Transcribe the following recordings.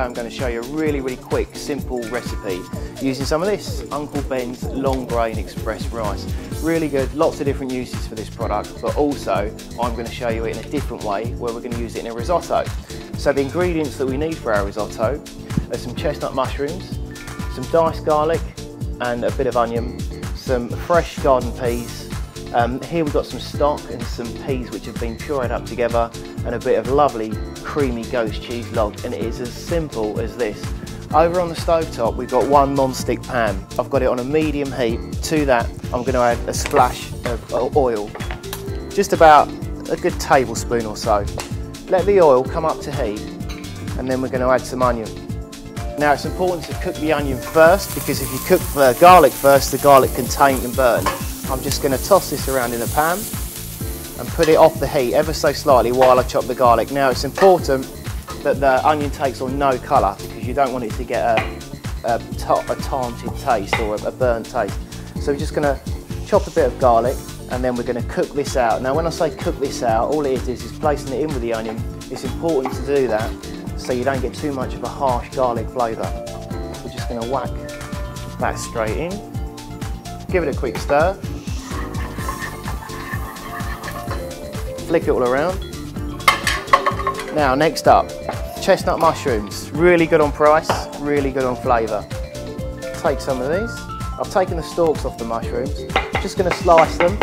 I'm going to show you a really quick, simple recipe using some of this Uncle Ben's long grain express rice. Really good, lots of different uses for this product, but also I'm going to show you it in a different way where we're going to use it in a risotto. So the ingredients that we need for our risotto are some chestnut mushrooms, some diced garlic and a bit of onion, some fresh garden peas. Here we've got some stock and some peas which have been pureed up together, and a bit of lovely creamy goat cheese log, and it is as simple as this. Over on the stovetop we've got one non-stick pan. I've got it on a medium heat. To that I'm going to add a splash of oil, just about a good tablespoon or so. Let the oil come up to heat and then we're going to add some onion. Now it's important to cook the onion first, because if you cook the garlic first, the garlic can taint and burn. I'm just going to toss this around in the pan and put it off the heat ever so slightly while I chop the garlic. Now it's important that the onion takes on no colour, because you don't want it to get a tainted taste or a burnt taste. So we're just going to chop a bit of garlic and then we're going to cook this out. Now when I say cook this out, all it is placing it in with the onion. It's important to do that so you don't get too much of a harsh garlic flavour. We're just going to whack that straight in. Give it a quick stir. Flick it all around. Now next up, chestnut mushrooms. Really good on price, really good on flavour. Take some of these. I've taken the stalks off the mushrooms. Just going to slice them.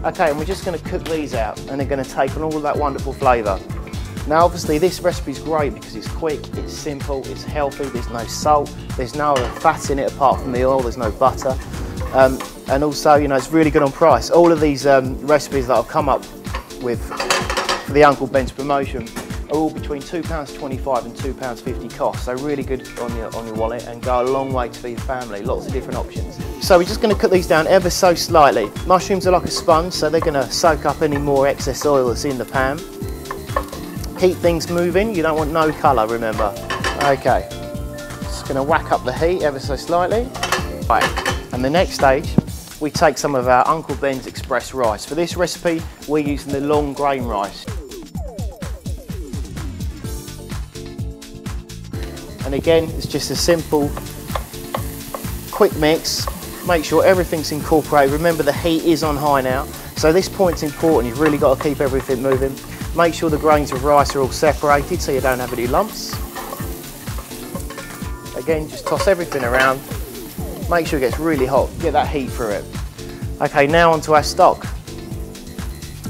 Okay, and we're just going to cook these out, and they're going to take on all of that wonderful flavour. Now obviously this recipe is great because it's quick, it's simple, it's healthy, there's no salt, there's no other fats in it apart from the oil, there's no butter. And also, you know, it's really good on price. All of these recipes that I've come up with for the Uncle Ben's promotion are all between £2.25 and £2.50 cost, so really good on your wallet and go a long way to feed your family. Lots of different options. So we're just going to cook these down ever so slightly. Mushrooms are like a sponge, so they're going to soak up any more excess oil that's in the pan. Keep things moving, you don't want no colour, remember. Okay, just going to whack up the heat ever so slightly. Right, and the next stage, we take some of our Uncle Ben's express rice. For this recipe, we're using the long grain rice. And again, it's just a simple, quick mix. Make sure everything's incorporated. Remember, the heat is on high now, so this point's important. You've really got to keep everything moving. Make sure the grains of rice are all separated so you don't have any lumps. Again, just toss everything around. Make sure it gets really hot. Get that heat through it. Okay, now onto our stock.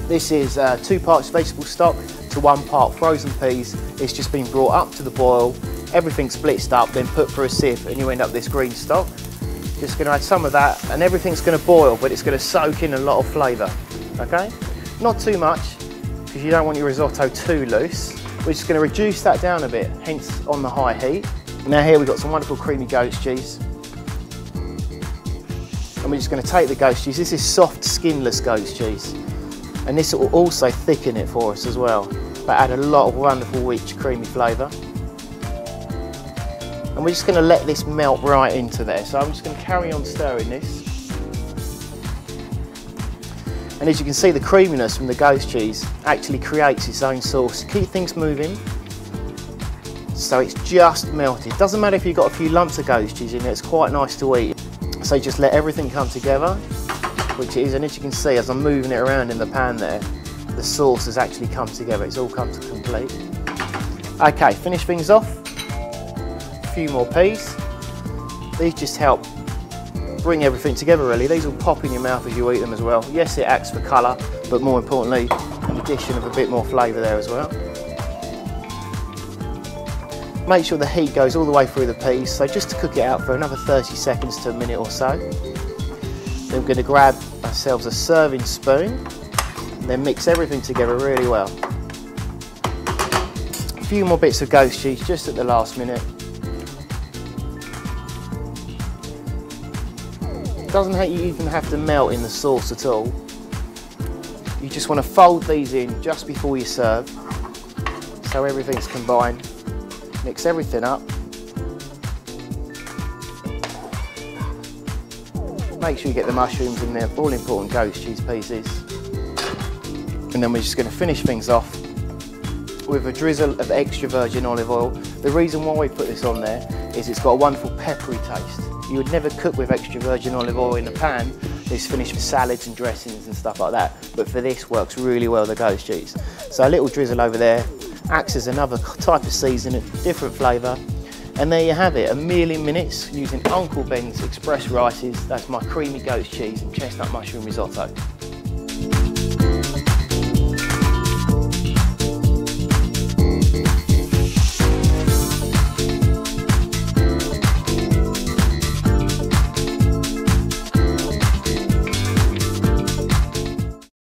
This is 2 parts vegetable stock to 1 part frozen peas. It's just been brought up to the boil. Everything's blitzed up, then put through a sieve, and you end up with this green stock. Just going to add some of that, and everything's going to boil, but it's going to soak in a lot of flavour. Okay, not too much, because you don't want your risotto too loose. We're just going to reduce that down a bit, hence on the high heat. Now here we've got some wonderful creamy goat's cheese. And we're just going to take the goat's cheese. This is soft, skinless goat's cheese. And this will also thicken it for us as well, but add a lot of wonderful, rich, creamy flavour. And we're just going to let this melt right into there. So I'm just going to carry on stirring this. And as you can see, the creaminess from the goat's cheese actually creates its own sauce. Keep things moving so it's just melted. Doesn't matter if you've got a few lumps of goat's cheese in there, it's quite nice to eat. So just let everything come together, which it is, and as you can see, as I'm moving it around in the pan there, the sauce has actually come together. It's all come to complete. Okay, finish things off. A few more peas. These just help bring everything together really. These will pop in your mouth as you eat them as well. Yes, it acts for colour, but more importantly, an addition of a bit more flavour there as well. Make sure the heat goes all the way through the peas, so just to cook it out for another 30 seconds to a minute or so. Then we're going to grab ourselves a serving spoon and then mix everything together really well. A few more bits of goat's cheese just at the last minute. Doesn't even have to melt in the sauce at all. You just want to fold these in just before you serve, so everything's combined. Mix everything up. Make sure you get the mushrooms in there, all important goat's cheese pieces. And then we're just going to finish things off with a drizzle of extra virgin olive oil. The reason why we put this on there is it's got a wonderful peppery taste. You would never cook with extra virgin olive oil in a pan. It's finished for salads and dressings and stuff like that. But for this, works really well, the ghost cheese. So a little drizzle over there acts as another type of seasoning, different flavour. And there you have it, a meal in minutes using Uncle Ben's express rices. That's my creamy goat's cheese and chestnut mushroom risotto.